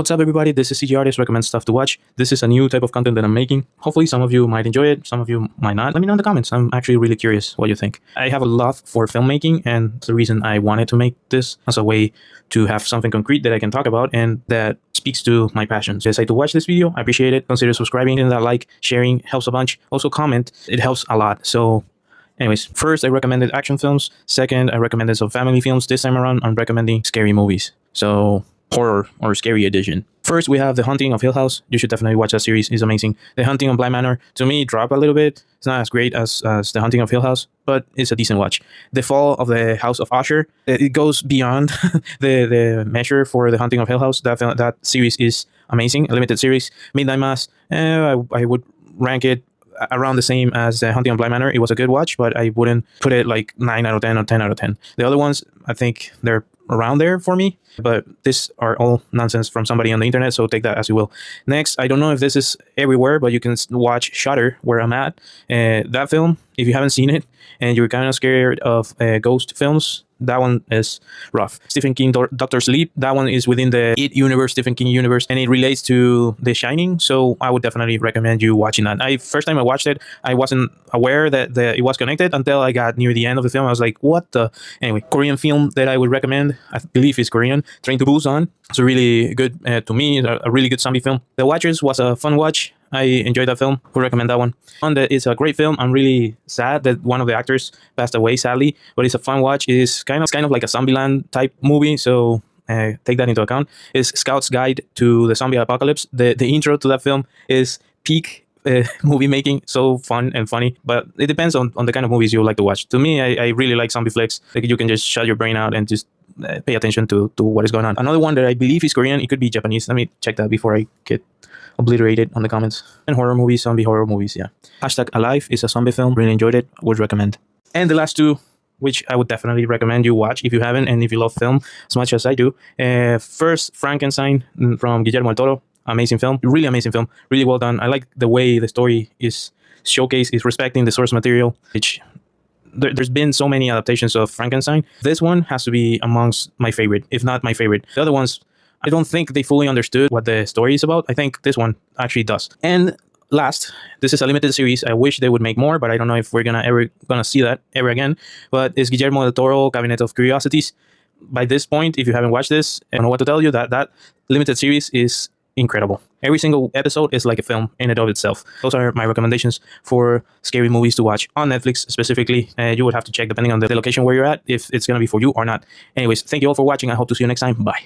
What's up, everybody? This is CG Artist Recommend Stuff to Watch. This is a new type of content that I'm making. Hopefully, some of you might enjoy it, some of you might not. Let me know in the comments. I'm actually really curious what you think. I have a love for filmmaking, and the reason I wanted to make this as a way to have something concrete that I can talk about and that speaks to my passions. Decide to watch this video. I appreciate it. Consider subscribing, and that like, sharing helps a bunch. Also, comment. It helps a lot. So, anyways, first, I recommended action films. Second, I recommended some family films. This time around, I'm recommending scary movies. So, horror or scary edition. First, we have The Haunting of Hill House. You should definitely watch that series. It's amazing. The Haunting of Bly Manor, to me, dropped a little bit. It's not as great as The Haunting of Hill House, but it's a decent watch. The Fall of the House of Usher, it goes beyond the measure for The Haunting of Hill House. That series is amazing. A limited series. Midnight Mass, I would rank it around the same as The Haunting of Bly Manor. It was a good watch, but I wouldn't put it like 9 out of 10 or 10 out of 10. The other ones, I think they're around there for me, but these are all nonsense from somebody on the internet, so take that as you will. Next, I don't know if this is everywhere, but you can watch Shutter, where I'm at. That film, if you haven't seen it and you're kind of scared of ghost films, that one is rough. Stephen King, Doctor Sleep, that one is within the It universe, Stephen King universe, and it relates to The Shining, so I would definitely recommend you watching that. First time I watched it, I wasn't aware that it was connected until I got near the end of the film. I was like, what the? Anyway, Korean film that I would recommend, I believe it's Korean, Train to Busan. It's a really good, to me, a really good zombie film. The Watchers was a fun watch. I enjoyed that film. Would recommend that one. It's a great film. I'm really sad that one of the actors passed away, sadly, but it's a fun watch. It's kind of like a Zombieland type movie, so take that into account. It's Scout's Guide to the Zombie Apocalypse. The intro to that film is peak movie making, so fun and funny, but it depends on the kind of movies you like to watch. To me, I really like zombie flicks. Like, you can just shut your brain out and just pay attention to what is going on. Another one that I believe is Korean, it could be Japanese. Let me check that before I get obliterated on the comments. And horror movies, zombie horror movies, yeah. Hashtag Alive is a zombie film. Really enjoyed it. Would recommend. And the last two, which I would definitely recommend you watch if you haven't, and if you love film as much as I do. First, Frankenstein from Guillermo del Toro. Amazing film. Really amazing film. Really well done. I like the way the story is showcased, is respecting the source material, which there's been so many adaptations of Frankenstein. This one has to be amongst my favorite, if not my favorite. The other ones, I don't think they fully understood what the story is about. I think this one actually does. And last, this is a limited series. I wish they would make more, but I don't know if we're ever gonna see that ever again. But it's Guillermo del Toro, Cabinet of Curiosities. By this point, if you haven't watched this, I don't know what to tell you. That limited series is incredible. Every single episode is like a film in and of itself. Those are my recommendations for scary movies to watch on Netflix specifically. You would have to check depending on the location where you're at if it's going to be for you or not. Anyways, thank you all for watching. I hope to see you next time. Bye.